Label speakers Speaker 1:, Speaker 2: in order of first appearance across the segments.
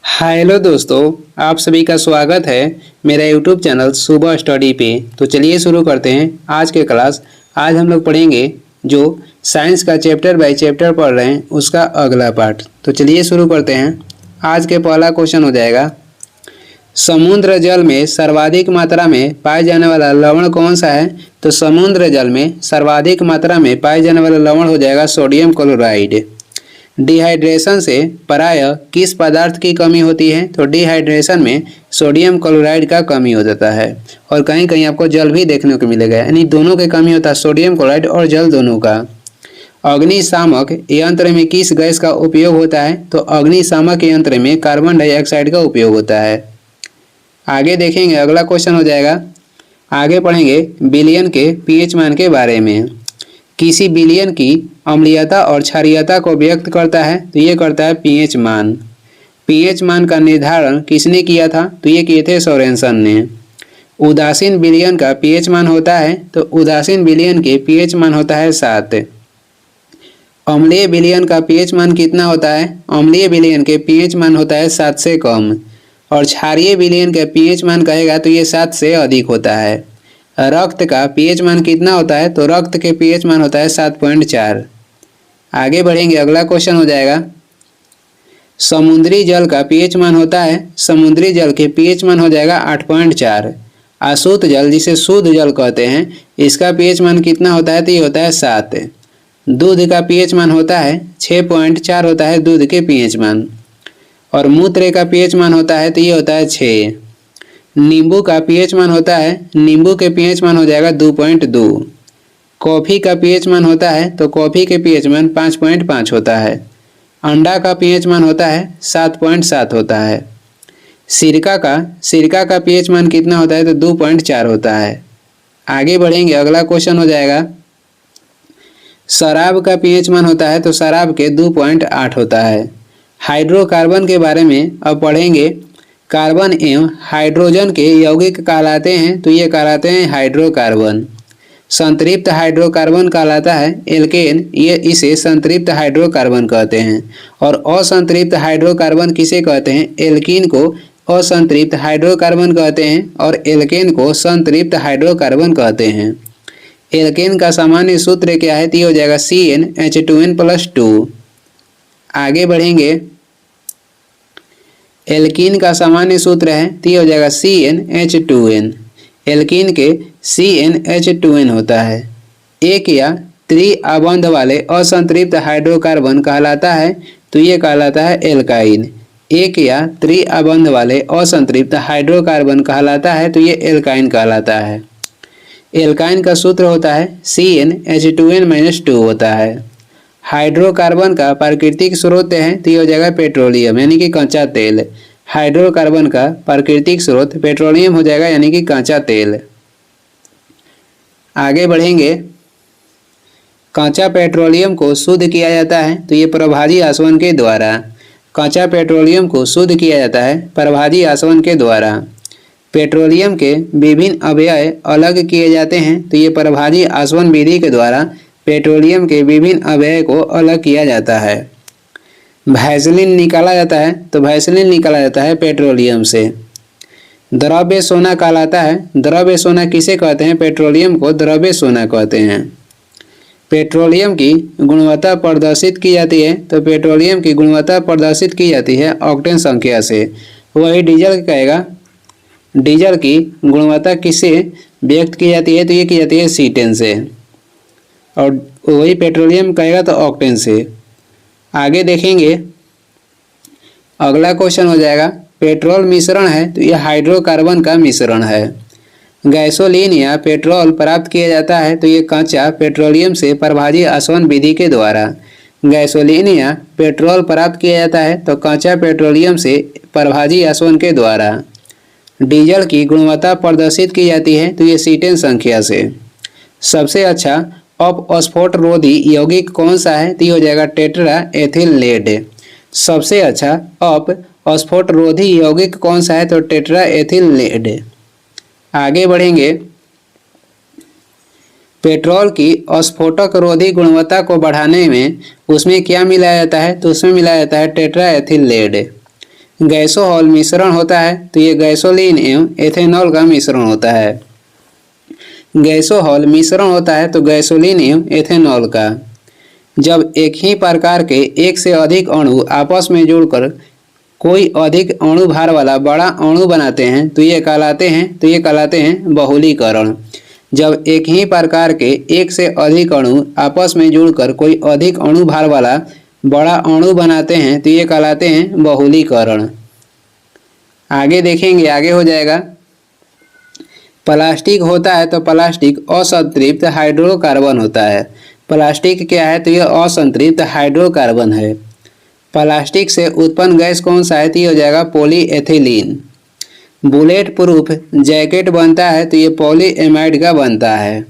Speaker 1: Hello दोस्तों, आप सभी का स्वागत है मेरा यूट्यूब चैनल सुबह स्टडी पे। तो चलिए शुरू करते हैं आज के क्लास। आज हम लोग पढ़ेंगे जो साइंस का चैप्टर बाय चैप्टर पढ़ रहे हैं उसका अगला पार्ट। तो चलिए शुरू करते हैं। आज के पहला क्वेश्चन हो जाएगा, समुद्र जल में सर्वाधिक मात्रा में पाए जाने वाला लवण कौन सा है? तो समुद्र जल में सर्वाधिक मात्रा में पाए जाने वाला लवण हो जाएगा सोडियम क्लोराइड। डिहाइड्रेशन से प्रायः किस पदार्थ की कमी होती है? तो डिहाइड्रेशन में सोडियम क्लोराइड का कमी हो जाता है। और कहीं कहीं आपको जल भी देखने को मिलेगा, यानी दोनों की कमी होता है, सोडियम क्लोराइड और जल दोनों का। अग्निशामक यंत्र में किस गैस का उपयोग होता है? तो अग्निशामक यंत्र में कार्बन डाइऑक्साइड का उपयोग होता है। आगे देखेंगे, अगला क्वेश्चन हो जाएगा, आगे पढ़ेंगे विलयन के पीएच मान के बारे में। किसी विलयन की अम्लीयता और क्षारीयता को व्यक्त करता है, तो ये करता है पीएच मान। पीएच मान का निर्धारण किसने किया था? तो ये किए थे सोरेनसन ने। उदासीन विलयन का पीएच मान होता है, तो उदासीन विलयन के पीएच मान होता है 7। अम्लीय विलयन का पीएच मान कितना होता है? अम्लीय विलयन के पीएच मान होता है 7 से कम। और क्षारीय विलयन का पीएच मान कहेगा तो ये 7 से अधिक होता है। रक्त का पीएच मान कितना होता है? तो रक्त के पीएच मान होता है 7.4। आगे बढ़ेंगे, अगला क्वेश्चन हो जाएगा, समुद्री जल का पीएच मान होता है, समुद्री जल के पीएच मान हो जाएगा 8.4। अशुद्ध जल जिसे शुद्ध जल कहते हैं, इसका पीएच मान कितना होता है? तो ये होता है 7। दूध का पीएच मान होता है 6.4 होता है दूध के पीएच मान। और मूत्र का पीएच मान होता है तो ये होता है 6। नींबू का पीएच मान होता है, नींबू के पीएच मान हो जाएगा 2.2। कॉफ़ी का पीएच मान होता है तो कॉफ़ी के पीएच मान 5.5 होता है। अंडा का पीएच मान होता है 7.7 होता है। सिरका का पीएच मान कितना होता है? तो 2.4 होता है। आगे बढ़ेंगे, अगला क्वेश्चन हो जाएगा, शराब का पीएच मान होता है तो शराब के 2.8 होता है। हाइड्रोकार्बन के बारे में अब पढ़ेंगे। कार्बन एवं हाइड्रोजन के यौगिक कहलाते हैं, तो ये कहलाते हैं हाइड्रोकार्बन। संतृप्त हाइड्रोकार्बन कहलाता है एल्केन, ये इसे संतृप्त हाइड्रोकार्बन कहते हैं। और असंतृप्त हाइड्रोकार्बन किसे कहते हैं? एल्कीन को असंतृप्त हाइड्रोकार्बन कहते हैं और एल्केन को संतृप्त हाइड्रोकार्बन कहते हैं। एल्केन का सामान्य सूत्र क्या है? तो ये हो जाएगा CnH2n+2। आगे बढ़ेंगे, एल्कीन का सामान्य सूत्र है तो ये हो जाएगा CnH2n। एल्कीन के CnH2n होता है। एक या त्रिअबंध वाले असंतृप्त हाइड्रोकार्बन कहलाता है, तो ये कहलाता है एल्काइन। एक या त्रिअबंध वाले असंतृप्त हाइड्रोकार्बन कहलाता है, तो ये एल्काइन कहलाता है। एल्काइन का सूत्र होता है CnH2n-2 होता है। हाइड्रोकार्बन का प्राकृतिक स्रोत है तो ये हो जाएगा पेट्रोलियम, यानी कि कच्चा तेल। हाइड्रोकार्बन का प्राकृतिक स्रोत पेट्रोलियम हो जाएगा, यानी कि कच्चा तेल। आगे बढ़ेंगे, कच्चा पेट्रोलियम को शुद्ध किया जाता है तो ये प्रभाजी आसवन के द्वारा। कच्चा पेट्रोलियम को शुद्ध किया जाता है प्रभाजी आसवन के द्वारा। पेट्रोलियम के विभिन्न अवयव अलग किए जाते हैं तो ये प्रभाजी आसवन विधि के द्वारा पेट्रोलियम के विभिन्न अवयव को अलग किया जाता है। वैसलीन निकाला जाता है तो वैसलीन निकाला जाता है पेट्रोलियम से। द्रव्य सोना कहलाता है, द्रव्य सोना किसे कहते हैं? पेट्रोलियम को द्रव्य सोना कहते हैं। पेट्रोलियम की गुणवत्ता प्रदर्शित की जाती है तो पेट्रोलियम की गुणवत्ता प्रदर्शित की जाती है ऑक्टेन संख्या से। वही डीजल कहेगा, डीजल की गुणवत्ता किससे व्यक्त की जाती है? तो ये की जाती है C10 से। और वही पेट्रोलियम कहेगा तो ऑक्टेन से। आगे देखेंगे, अगला क्वेश्चन हो जाएगा, पेट्रोल मिश्रण है तो यह हाइड्रोकार्बन का मिश्रण है। गैसोलीन या पेट्रोल प्राप्त किया जाता है तो ये कच्चा पेट्रोलियम से प्रभाजी आसवन विधि के द्वारा। गैसोलीन या पेट्रोल प्राप्त किया जाता है तो कच्चा पेट्रोलियम से प्रभाजी आसवन के द्वारा। डीजल की गुणवत्ता प्रदर्शित की जाती है तो ये C10 संख्या से। सबसे अच्छा अपस्फोट रोधी यौगिक कौन सा है? तो ये हो जाएगा टेट्रा एथिल लेड। सबसे अच्छा अपस्फोट रोधी यौगिक कौन सा है? तो टेट्रा एथिल लेड। आगे बढ़ेंगे, पेट्रोल की अस्फोटक रोधी गुणवत्ता को बढ़ाने में उसमें क्या मिलाया जाता है? तो उसमें मिलाया जाता है टेट्रा एथिल लेड। गैसोहॉल मिश्रण होता है तो ये गैसोलीन एवं एथेनॉल का मिश्रण होता है। गैसोहॉल मिश्रण होता है तो गैसोलीन एवं एथेनॉल का। जब एक ही प्रकार के एक से अधिक अणु आपस में जुड़कर कोई अधिक अणु भार वाला बड़ा अणु बनाते हैं तो ये कहलाते हैं बहुलीकरण। जब एक ही प्रकार के एक से अधिक अणु आपस में जुड़कर कोई अधिक अणु भार वाला बड़ा अणु बनाते हैं तो ये कहलाते हैं बहुलीकरण। आगे देखेंगे, आगे हो जाएगा प्लास्टिक होता है तो प्लास्टिक असंतृप्त हाइड्रोकार्बन होता है। प्लास्टिक क्या है तो यह असंतृप्त हाइड्रोकार्बन है। प्लास्टिक से उत्पन्न गैस कौन सा है तो ये हो जाएगा पॉलीएथिलीन। बुलेट प्रूफ जैकेट बनता है तो ये पॉलीएमाइड का बनता है।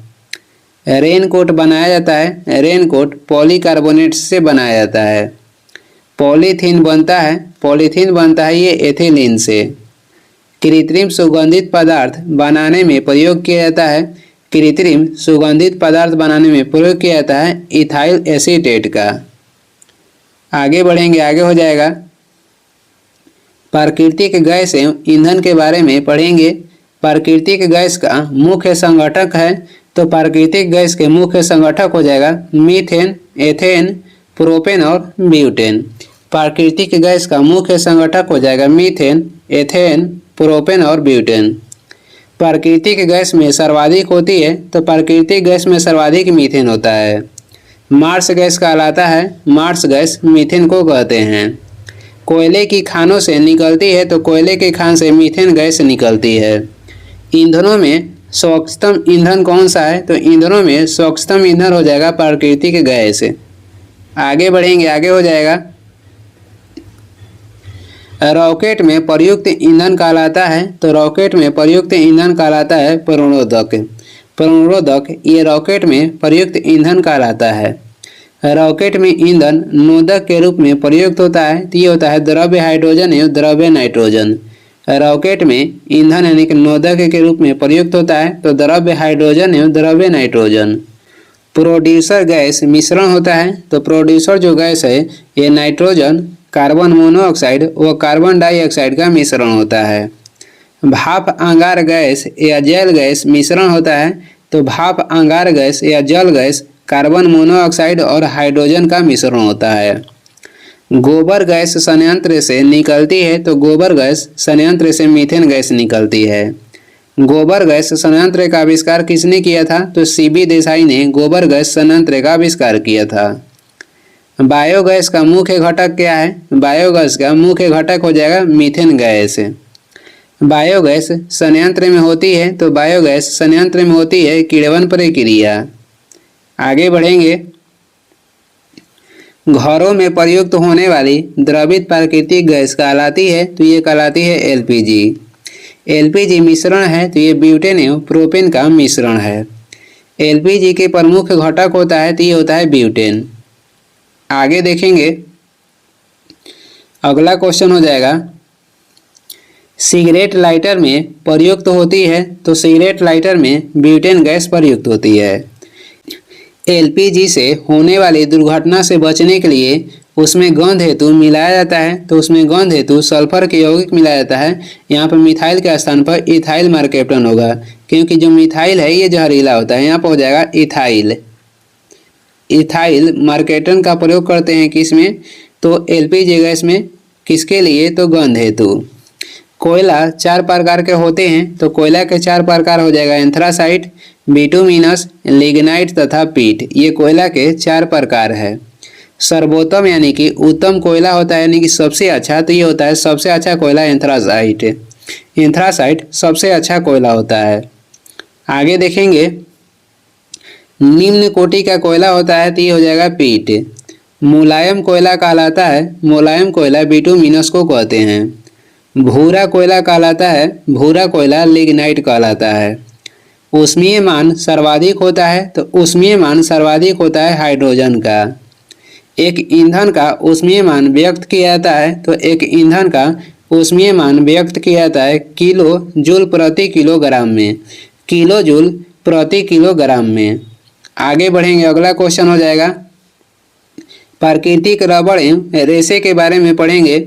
Speaker 1: रेनकोट बनाया जाता है, रेनकोट पॉलीकार्बोनेट से बनाया जाता है। पॉलीथीन बनता है ये एथिलीन से। कृत्रिम सुगंधित पदार्थ बनाने में प्रयोग किया जाता है, कृत्रिम सुगंधित पदार्थ बनाने में प्रयोग किया जाता है इथाइल एसीटेट का। आगे बढ़ेंगे, आगे हो जाएगा प्राकृतिक गैस एवं ईंधन के बारे में पढ़ेंगे। प्राकृतिक गैस का मुख्य संगठक है तो प्राकृतिक गैस के मुख्य संगठक हो जाएगा मीथेन, एथेन, प्रोपेन और ब्यूटेन। प्राकृतिक गैस का मुख्य संगठक हो जाएगा मीथेन, एथेन, प्रोपेन और ब्यूटेन। प्राकृतिक गैस में सर्वाधिक होती है तो प्राकृतिक गैस में सर्वाधिक मीथेन होता है। मार्स गैस कहलाता है, मार्स गैस मीथेन को कहते हैं। कोयले की खानों से निकलती है तो कोयले के खान से मीथेन गैस निकलती है। ईंधनों में स्वच्छतम ईंधन कौन सा है तो ईंधनों में स्वच्छतम ईंधन हो जाएगा प्राकृतिक गैस। आगे बढ़ेंगे, आगे हो जाएगा रॉकेट में प्रयुक्त ईंधन कहलाता है तो रॉकेट में प्रयुक्त ईंधन कहलाता है प्रणोदक। प्रणोदक ये रॉकेट में प्रयुक्त ईंधन कहलाता है। रॉकेट में ईंधन नोदक के रूप में प्रयुक्त होता है तो ये होता है द्रव्य हाइड्रोजन एवं द्रव्य नाइट्रोजन। रॉकेट में ईंधन यानी कि नोदक के रूप में प्रयुक्त होता है तो द्रव्य हाइड्रोजन एवं द्रव्य नाइट्रोजन। प्रोड्यूसर गैस मिश्रण होता है तो प्रोड्यूसर जो गैस है ये नाइट्रोजन, कार्बन मोनोऑक्साइड व कार्बन डाइऑक्साइड का मिश्रण होता है। भाप अंगार गैस या जल गैस मिश्रण होता है तो भाप अंगार गैस या जल गैस कार्बन मोनोऑक्साइड और हाइड्रोजन का मिश्रण होता है। गोबर गैस संयंत्र से निकलती है तो गोबर गैस संयंत्र से मीथेन गैस निकलती है। गोबर गैस संयंत्र का आविष्कार किसने किया था तो सीबी देसाई ने गोबर गैस संयंत्र का आविष्कार किया था। बायोगैस का मुख्य घटक क्या है? बायोगैस का मुख्य घटक हो जाएगा मीथेन गैस। बायोगैस संयंत्र में होती है तो बायोगैस संयंत्र में होती है किण्वन प्रक्रिया। आगे बढ़ेंगे, घरों में प्रयुक्त होने वाली द्रवित प्राकृतिक गैस कहलाती है तो ये कहलाती है एलपीजी। एलपीजी मिश्रण है तो ये ब्यूटेन एवं प्रोपेन का मिश्रण है। एलपीजी के प्रमुख घटक होता है तो ये होता है ब्यूटेन। आगे देखेंगे, अगला क्वेश्चन हो जाएगा सिगरेट लाइटर में प्रयुक्त होती है तो सिगरेट लाइटर में ब्यूटेन गैस प्रयुक्त होती है। एलपीजी से होने वाली दुर्घटना से बचने के लिए उसमें गंध हेतु मिलाया जाता है तो उसमें गंध हेतु सल्फर के यौगिक मिलाया जाता है। यहाँ पर मिथाइल के स्थान पर इथाइल मर्केप्टन होगा क्योंकि जो मिथाइल है ये जहरीला होता है। यहाँ पर हो जाएगा इथाइल। इथाइल मर्केप्टन का प्रयोग करते हैं किसमें तो एलपीजी गैस में, किसके लिए तो गंध हेतु। कोयला 4 प्रकार के होते हैं तो कोयला के 4 प्रकार हो जाएगा एंथ्रासाइट, बिटुमिनस, लिग्नाइट तथा पीट। ये कोयला के 4 प्रकार है। सर्वोत्तम यानी कि उत्तम कोयला होता है यानी कि सबसे अच्छा, तो ये होता है सबसे अच्छा कोयला एंथ्रासाइट। एंथ्रासाइट सबसे अच्छा कोयला होता है। आगे देखेंगे, निम्न कोटि का कोयला होता है तो ये हो जाएगा पीट। मुलायम कोयला कहलाता है, मुलायम कोयला बिटुमिनस को कहते हैं। भूरा कोयला कहलाता है, भूरा कोयला लिग्नाइट कहलाता है। ऊष्मीय मान सर्वाधिक होता है तो ऊष्मीय मान सर्वाधिक होता है हाइड्रोजन का। एक ईंधन का ऊष्मीय मान व्यक्त किया जाता है तो एक ईंधन का ऊष्मीय मान व्यक्त किया जाता है किलो जूल प्रति किलोग्राम में, किलो जूल प्रति किलोग्राम में। आगे बढ़ेंगे, अगला क्वेश्चन हो जाएगा प्राकृतिक रबड़ एवं रेशे के बारे में पढ़ेंगे।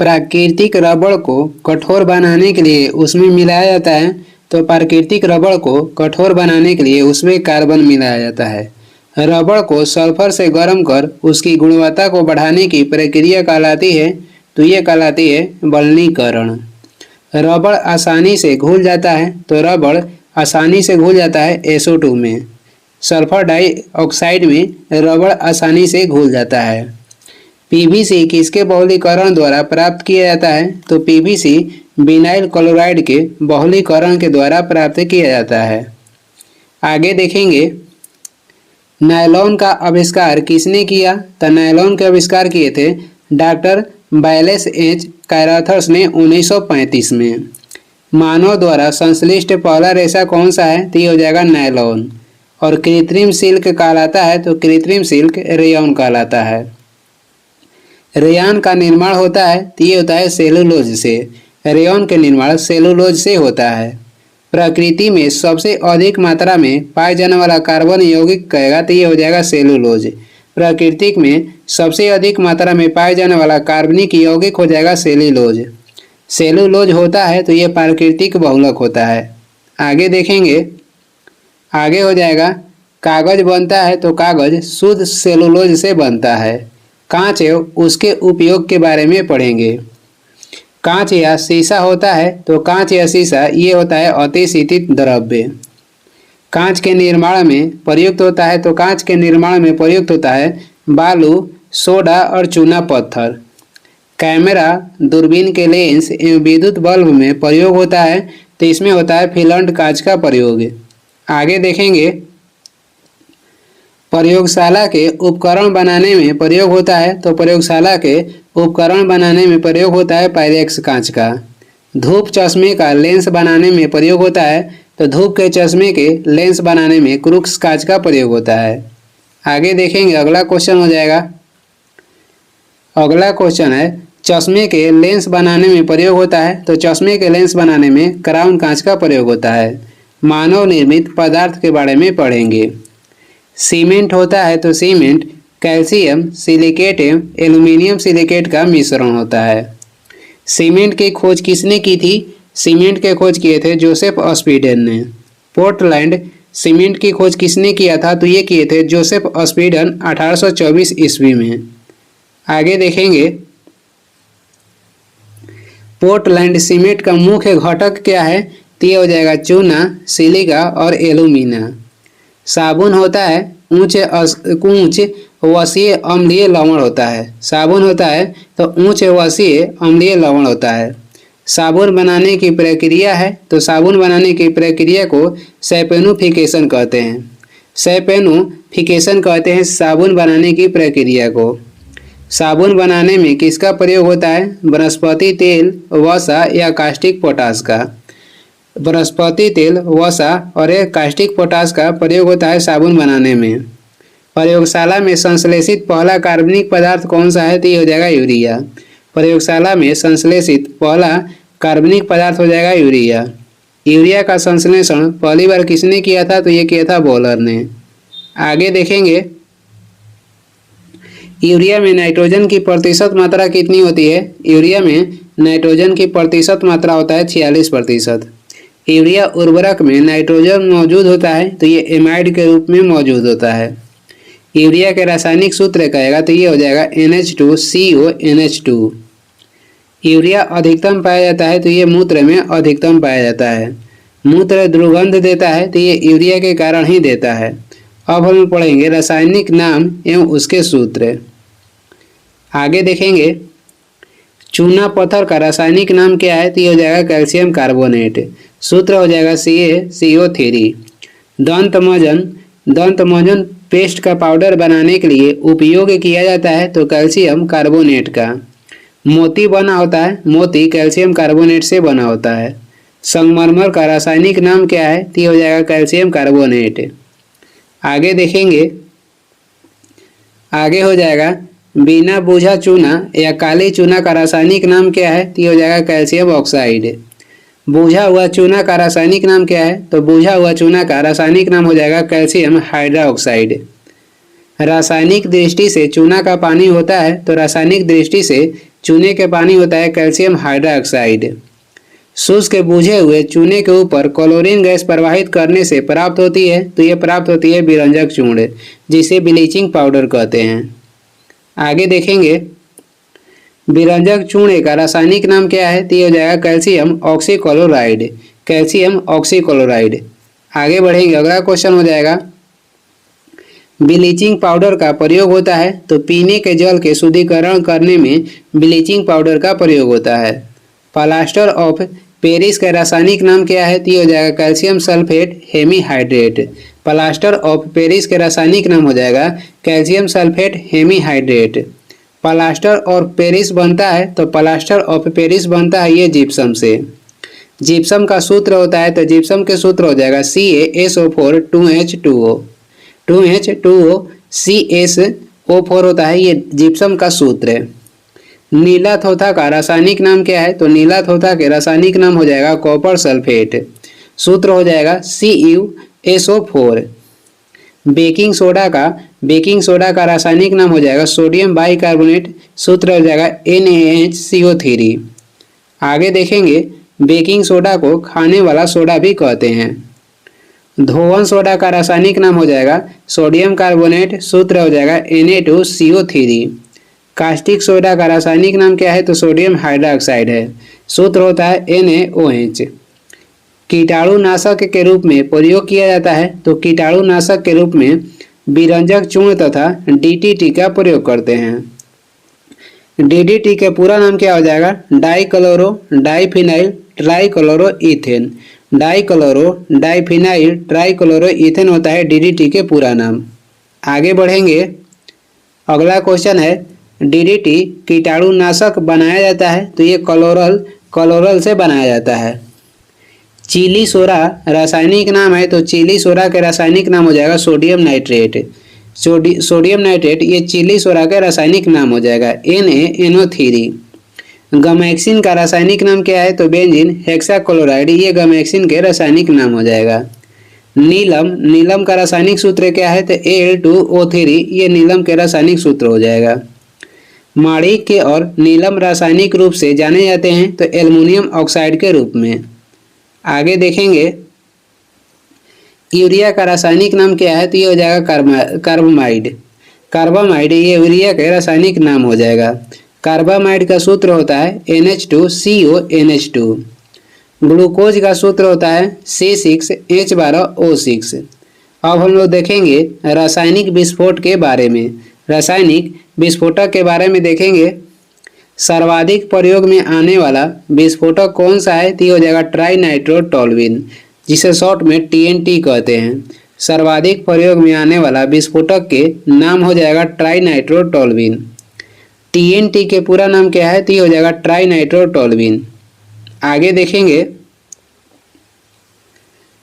Speaker 1: प्राकृतिक रबड़ को कठोर बनाने के लिए उसमें मिलाया जाता है, तो प्राकृतिक रबड़ को कठोर बनाने के लिए उसमें कार्बन मिलाया जाता है। रबड़ को सल्फर से गर्म कर उसकी गुणवत्ता को बढ़ाने की प्रक्रिया कहलाती है, तो ये कहलाती है बलनीकरण। रबड़ आसानी से घुल जाता है, तो रबड़ आसानी से घुल जाता है SO2 में। सल्फर डाइऑक्साइड में रबड़ आसानी से घुल जाता है। PVC किसके बहुलीकरण द्वारा प्राप्त किया जाता है, तो PVC विनाइल क्लोराइड के बहुलीकरण के द्वारा प्राप्त किया जाता है। आगे देखेंगे नायलॉन का आविष्कार किसने किया, तो नायलॉन के आविष्कार किए थे डॉक्टर बैलेस एच कैराथर्स ने 1935 में। मानव द्वारा संश्लिष्ट पहला रेशा कौन सा है, तो ये हो जाएगा नायलॉन। और कृत्रिम सिल्क कहलाता है, तो कृत्रिम सिल्क रेयॉन कहलाता है। रेयॉन का निर्माण होता है, तो ये होता है सेलुलोज से। रेयॉन के निर्माण सेलुलोज से होता है। प्रकृति में सबसे अधिक मात्रा में पाए जाने वाला कार्बन यौगिक कहेगा, तो ये हो जाएगा सेलुलोज। प्राकृतिक में सबसे अधिक मात्रा में पाए जाने वाला कार्बनिक यौगिक हो जाएगा सेलुलोज। सेलुलोज होता है तो ये प्राकृतिक बहुलक होता है। आगे देखेंगे, आगे हो जाएगा कागज बनता है, तो कागज शुद्ध सेलुलोज से बनता है। कांच एवं उसके उपयोग के बारे में पढ़ेंगे। कांच या शीशा होता है, तो कांच या शीशा ये होता है अतिशीतित द्रव्य। कांच के निर्माण में प्रयुक्त होता है, तो कांच के निर्माण में प्रयुक्त होता है बालू, सोडा और चूना पत्थर। कैमरा, दूरबीन के लेंस एवं विद्युत बल्ब में प्रयोग होता है, तो इसमें होता है फिल्ड कांच का प्रयोग। आगे देखेंगे प्रयोगशाला के उपकरण बनाने में प्रयोग होता है, तो प्रयोगशाला के उपकरण बनाने में प्रयोग होता है पायरेक्स कांच का। धूप चश्मे का लेंस बनाने में प्रयोग होता है, तो धूप के चश्मे के लेंस बनाने में क्रूक्स कांच का प्रयोग होता है। आगे देखेंगे, अगला क्वेश्चन हो जाएगा। अगला क्वेश्चन है चश्मे के लेंस बनाने में प्रयोग होता है, तो चश्मे के लेंस बनाने में क्राउन कांच का प्रयोग होता है। मानव निर्मित पदार्थ के बारे में पढ़ेंगे। सीमेंट होता है, तो सीमेंट कैल्शियम सिलिकेट एवं एल्यूमिनियम सिलिकेट का मिश्रण होता है। सीमेंट की खोज किसने की थी? सीमेंट के खोज किए थे जोसेफ स्पीडन ने। पोर्टलैंड सीमेंट की खोज किसने किया था? तो ये किए थे जोसेफ स्पीडन 1824 ईस्वी में। आगे देखेंगे पोर्टलैंड सीमेंट का मुख्य घटक क्या है? तो ये हो जाएगा चूना, सिलिका और एल्यूमिना। साबुन होता है ऊंच वसीय अम्लीय लवण होता है। साबुन होता है तो ऊंच वसीय अम्लीय लवण होता है। साबुन बनाने की प्रक्रिया है, तो साबुन बनाने की प्रक्रिया को सैपेनुफिकेशन कहते हैं। सैपेनुफिकेशन कहते हैं साबुन बनाने की प्रक्रिया को। साबुन बनाने में किसका प्रयोग होता है? वनस्पति तेल, वसा या कास्टिक पोटाश का। वनस्पति तेल, वसा और एक कास्टिक पोटाश का प्रयोग होता है साबुन बनाने में। प्रयोगशाला में संश्लेषित पहला कार्बनिक पदार्थ कौन सा है? तो ये हो जाएगा यूरिया। प्रयोगशाला में संश्लेषित पहला कार्बनिक पदार्थ हो जाएगा यूरिया। यूरिया का संश्लेषण पहली बार किसने किया था? तो ये किया था बॉलर ने। आगे देखेंगे यूरिया में नाइट्रोजन की प्रतिशत मात्रा कितनी होती है? यूरिया में नाइट्रोजन की प्रतिशत मात्रा होता है 46%। यूरिया उर्वरक में नाइट्रोजन मौजूद होता है, तो ये एमाइड के रूप में मौजूद होता है। यूरिया के रासायनिक सूत्र कहेगा तो ये हो जाएगा NH2CONH2। यूरिया अधिकतम पाया जाता है, तो ये मूत्र में अधिकतम पाया जाता है। मूत्र दुर्गंध देता है, तो ये यूरिया के कारण ही देता है। अब हम पढ़ेंगे रासायनिक नाम एवं उसके सूत्र। आगे देखेंगे चूना पत्थर का रासायनिक नाम क्या है? तो ये हो जाएगा कैल्शियम कार्बोनेट। सूत्र हो जाएगा CaCO3। दंतमंजन पेस्ट का पाउडर बनाने के लिए उपयोग किया जाता है, तो कैल्शियम कार्बोनेट का। मोती बना होता है, मोती कैल्शियम कार्बोनेट से बना होता है। संगमरमर का रासायनिक नाम क्या है? तो ये हो जाएगा कैल्शियम कार्बोनेट। आगे देखेंगे, आगे हो जाएगा बिना बूझा चूना या काली चूना का रासायनिक नाम क्या है? तो ये हो जाएगा कैल्शियम ऑक्साइड। बूझा हुआ चूना का रासायनिक नाम क्या है? तो बूझा हुआ चूना का रासायनिक नाम हो जाएगा कैल्शियम हाइड्रोक्साइड। रासायनिक दृष्टि से चूना का पानी होता है, तो रासायनिक दृष्टि से चूने के पानी होता है कैल्शियम हाइड्रोक्साइड। शुष्क बुझे हुए चूने के ऊपर क्लोरीन गैस प्रवाहित करने से प्राप्त होती है, तो ये प्राप्त होती है विरंजक चूर्ण, जिसे ब्लीचिंग पाउडर कहते हैं। आगे देखेंगे विरंजक चूर्ण का रासायनिक नाम क्या है, तो ये हो जाएगा कैल्शियम ऑक्सीक्लोराइड, कैल्शियम ऑक्सीक्लोराइड। आगे बढ़ेंगे, अगला क्वेश्चन हो जाएगा ब्लीचिंग पाउडर का प्रयोग होता है, तो पीने के जल के शुद्धिकरण करने में ब्लीचिंग पाउडर का प्रयोग होता है। प्लास्टर ऑफ पेरिस का रासायनिक नाम क्या है, तो ये हो जाएगा calcium sulphate hemihydrate. Plaster of Paris के रासायनिक नाम हो जाएगा calcium sulphate hemihydrate. Plaster of Paris बनता है, तो प्लास्टर ऑफ पेरिस बनता है ये जिप्सम से। जिप्सम का सूत्र होता है, तो जिप्सम के सूत्र हो जाएगा CaSO4 2H2O, 2H2O CaSO4 होता है ये जिप्सम का सूत्र है। नीला थोथा का रासायनिक नाम क्या है, तो नीला थोथा के रासायनिक नाम हो जाएगा कॉपर सल्फेट, सूत्र हो जाएगा CuSO4। बेकिंग सोडा का रासायनिक नाम हो जाएगा सोडियम बाइकार्बोनेट, सूत्र हो जाएगा NaHCO3। आगे देखेंगे बेकिंग सोडा को खाने वाला सोडा भी कहते हैं। धोवन सोडा का रासायनिक नाम हो जाएगा सोडियम कार्बोनेट, सूत्र हो जाएगा Na2CO3। कास्टिक सोडा का रासायनिक नाम क्या है, तो सोडियम हाइड्रोक्साइड है, सूत्र होता है NaOH। कीटाणुनाशक के रूप में प्रयोग किया जाता है, तो कीटाणुनाशक के रूप में विरंजक चूर्ण तथा DDT का प्रयोग करते हैं। DDT का पूरा नाम क्या हो जाएगा, डाइक्लोरो डाइफिनाइल ट्राइक्लोरोइथेन, डाइक्लोरो डाइफिनाइल ट्राइक्लोरोइथेन होता है DDT के पूरा नाम। आगे बढ़ेंगे, अगला क्वेश्चन है DDT कीटाणुनाशक बनाया जाता है, तो ये क्लोरल से बनाया जाता है। चिली सोडा रासायनिक नाम है, तो चिली सोडा के रासायनिक नाम हो जाएगा सोडियम नाइट्रेट, सोडियम नाइट्रेट ये चिली सोडा का रासायनिक नाम हो जाएगा NaNO3। गमैक्सिन का रासायनिक नाम क्या है, तो बेंजीन हेक्साक्लोराइड, ये गमैक्सिन के रासायनिक नाम हो जाएगा। नीलम का रासायनिक सूत्र क्या है, तो Al2O3, ये नीलम के रासायनिक सूत्र हो जाएगा। माणिक्य और नीलम रासायनिक रूप से जाने जाते हैं, तो एल्युमिनियम ऑक्साइड के रूप में। आगे देखेंगे यूरिया का रासायनिक नाम क्या है, तो ये हो जाएगा कार्बामाइड, ये यूरिया का रासायनिक नाम हो जाएगा। कार्बामाइड का सूत्र होता है NH2CONH2। ग्लूकोज का सूत्र होता है C6H12O6। अब हम लोग देखेंगे रासायनिक विस्फोट के बारे में। रासायनिक विस्फोटक के बारे में देखेंगे, सर्वाधिक प्रयोग में आने वाला विस्फोटक कौन सा है, तो ये हो जाएगा ट्राइनाइट्रोटोल्यूइन, जिसे शॉर्ट में TNT कहते हैं। सर्वाधिक प्रयोग में आने वाला विस्फोटक के नाम हो जाएगा ट्राइनाइट्रोटोल्यूइन। TNT के पूरा नाम क्या है, तो ये हो जाएगा ट्राइनाइट्रोटोल्यूइन। आगे देखेंगे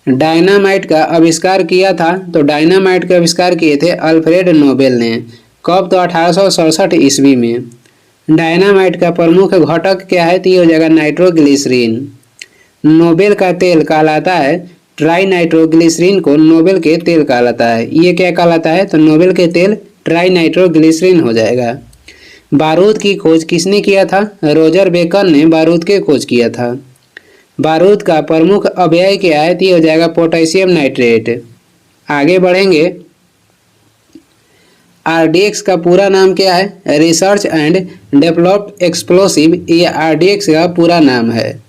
Speaker 1: डायनामाइट का आविष्कार किया था, तो डायनामाइट का आविष्कार किए थे अल्फ्रेड नोबेल ने। कब, तो 1867 ईस्वी में। डायनामाइट का प्रमुख घटक क्या है, तो ये हो जाएगा नाइट्रोग्लिसरीन। नोबेल का तेल कहलाता है ट्राइनाइट्रोग्लिसरीन को नोबेल के तेल कहलाता है। ये क्या कहलाता है, तो नोबेल के तेल ट्राइनाइट्रोग्लिसरीन हो जाएगा। बारूद की खोज किसने किया था, रोजर बेकन ने बारूद की खोज किया था। बारूद का प्रमुख अवयव क्या है, तो ये हो जाएगा पोटेशियम नाइट्रेट। आगे बढ़ेंगे, RDX का पूरा नाम क्या है, रिसर्च एंड डेवलप्ड एक्सप्लोसिव, ये RDX का पूरा नाम है।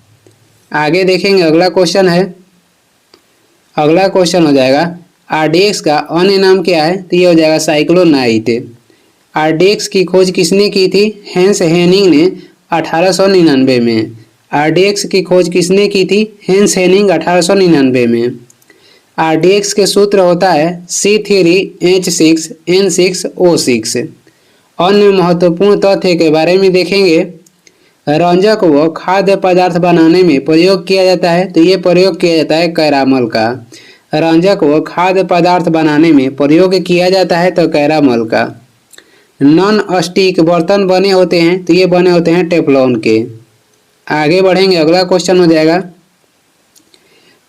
Speaker 1: आगे देखेंगे, अगला क्वेश्चन हो जाएगा RDX का अन्य नाम क्या है, तो ये हो जाएगा साइक्लोनाइट। RDX की खोज किसने की थी, हेंस हेनिंग ने 1899 में। RDX की खोज किसने की थी, हेंस हेनिंग 1899 में। RDX के सूत्र होता है C3H6N6O6। अन्य महत्वपूर्ण तथ्य के बारे में देखेंगे, रंजक व खाद्य पदार्थ बनाने में प्रयोग किया जाता है, तो ये प्रयोग किया जाता है कैरामल का। रंजक व खाद्य पदार्थ बनाने में प्रयोग किया जाता है, तो कैरामल का। नॉन स्टिक बर्तन बने होते हैं, तो ये बने होते हैं टेफ्लॉन के। आगे बढ़ेंगे, अगला क्वेश्चन हो जाएगा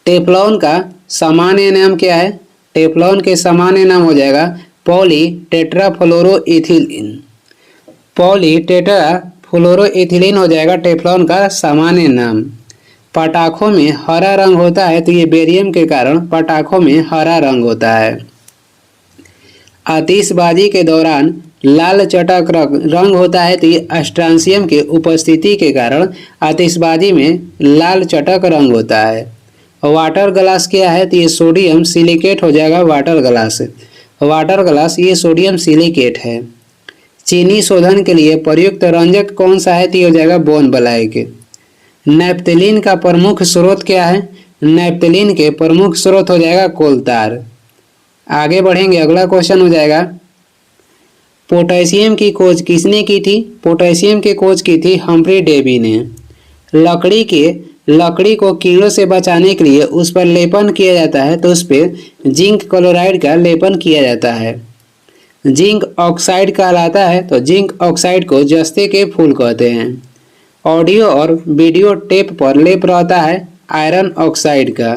Speaker 1: टेफ्लॉन का सामान्य नाम क्या है। टेफ्लॉन के सामान्य नाम हो जाएगा पॉलीटेट्राफ्लोरोइथिलीन। फ्लोरोइथिलीन हो जाएगा टेफ्लॉन का सामान्य नाम। पटाखों में हरा रंग होता है तो ये बेरियम के कारण पटाखों में हरा रंग होता है। आतिशबाजी के दौरान लाल चटक रंग होता है तो ये स्ट्रांसियम के उपस्थिति के कारण आतिशबाजी में लाल चटक रंग होता है। वाटर ग्लास क्या है तो ये सोडियम सिलिकेट हो जाएगा वाटर ग्लास। वाटर ग्लास ये सोडियम सिलिकेट है। चीनी शोधन के लिए प्रयुक्त रंजक कौन सा है तो ये हो जाएगा बोन ब्लैक। नैप्थेलीन का प्रमुख स्रोत क्या है? नैप्थेलीन के प्रमुख स्रोत हो जाएगा कोलतार। आगे बढ़ेंगे, अगला क्वेश्चन हो जाएगा पोटेशियम की खोज किसने की थी? पोटेशियम की खोज की थी हम्फ्री डेवी ने। लकड़ी को कीड़ों से बचाने के लिए उस पर लेपन किया जाता है तो उस पर जिंक क्लोराइड का लेपन किया जाता है। जिंक ऑक्साइड कहलाता है तो जिंक ऑक्साइड को जस्ते के फूल कहते हैं। ऑडियो और वीडियो टेप पर लेप रहता है आयरन ऑक्साइड का।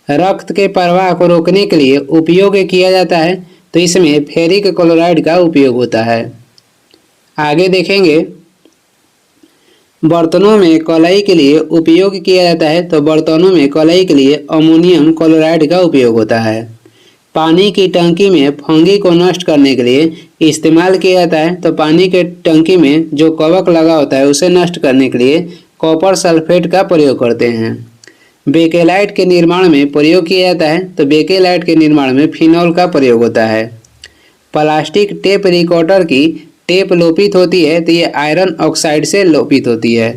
Speaker 1: रक्त के प्रवाह को रोकने के लिए उपयोग किया जाता है तो इसमें फेरिक क्लोराइड का उपयोग होता है। आगे देखेंगे, बर्तनों में कलई के लिए उपयोग किया जाता है तो बर्तनों में कलई के लिए अमोनियम क्लोराइड का उपयोग होता है। पानी की टंकी में फंगी को नष्ट करने के लिए इस्तेमाल किया जाता है तो पानी के टंकी में जो कवक लगा होता है उसे नष्ट करने के लिए कॉपर सल्फेट का प्रयोग करते हैं। बेकेलाइट के निर्माण में प्रयोग किया जाता है तो बेकेलाइट के निर्माण में फिनॉल का प्रयोग होता है। प्लास्टिक टेप रिकॉर्डर की टेप लोपित होती है तो ये आयरन ऑक्साइड से लोपित होती है।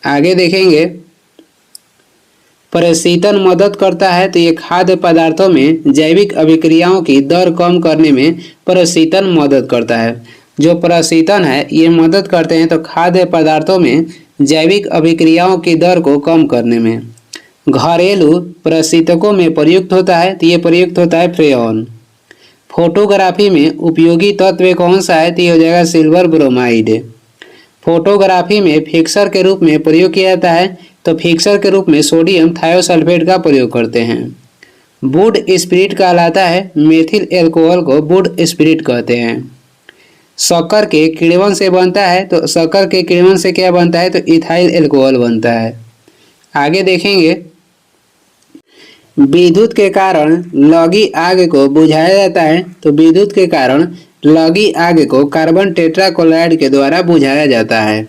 Speaker 1: आगे देखेंगे, प्रशीतन मदद करता है तो ये खाद्य पदार्थों में जैविक अभिक्रियाओं की दर कम करने में प्रशीतन मदद करता है। जो प्रशीतन है ये मदद करते हैं तो खाद्य पदार्थों में जैविक अभिक्रियाओं की दर को कम करने में। घरेलू प्रशीतकों में प्रयुक्त होता है तो ये प्रयुक्त होता है फ्रेयॉन। फोटोग्राफी में उपयोगी तत्व कौन सा है तो ये हो जाएगा सिल्वर ब्रोमाइड। फोटोग्राफी में फिक्सर के रूप में प्रयोग किया जाता है तो फिक्सर के रूप में सोडियम थायोसल्फेट का प्रयोग करते हैं। वुड स्पिरिट कहलाता है, मेथिल एल्कोहल को वुड स्पिरिट कहते हैं। शक्कर के किण्वन से बनता है तो शक्कर के किण्वन से क्या बनता है तो इथाइल एल्कोहल बनता है। आगे देखेंगे, विद्युत के कारण लगी आग को बुझाया जाता है तो विद्युत के कारण लगी आग को कार्बन टेट्राक्लोराइड के द्वारा बुझाया जाता है।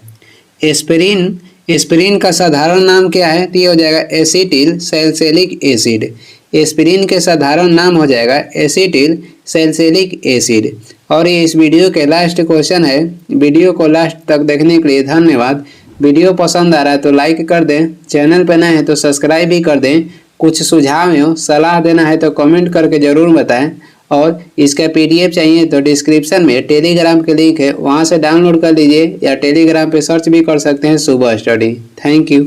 Speaker 1: एस्पिरिन का साधारण नाम क्या है तो ये हो जाएगा एसिटिल सैलिसिलिक एसिड। एस्पिरिन के साधारण नाम हो जाएगा एसिटिल सैलिसिलिक एसिड। और ये इस वीडियो के लास्ट क्वेश्चन है। वीडियो को लास्ट तक देखने के लिए धन्यवाद। वीडियो पसंद आ रहा है तो लाइक कर दें, चैनल पर नए हैं तो सब्सक्राइब भी कर दें। कुछ सुझाव हो सलाह देना है तो कमेंट करके ज़रूर बताएं। और इसका PDF चाहिए तो डिस्क्रिप्शन में टेलीग्राम के लिंक है, वहां से डाउनलोड कर लीजिए या टेलीग्राम पे सर्च भी कर सकते हैं सुबह स्टडी। Thank you.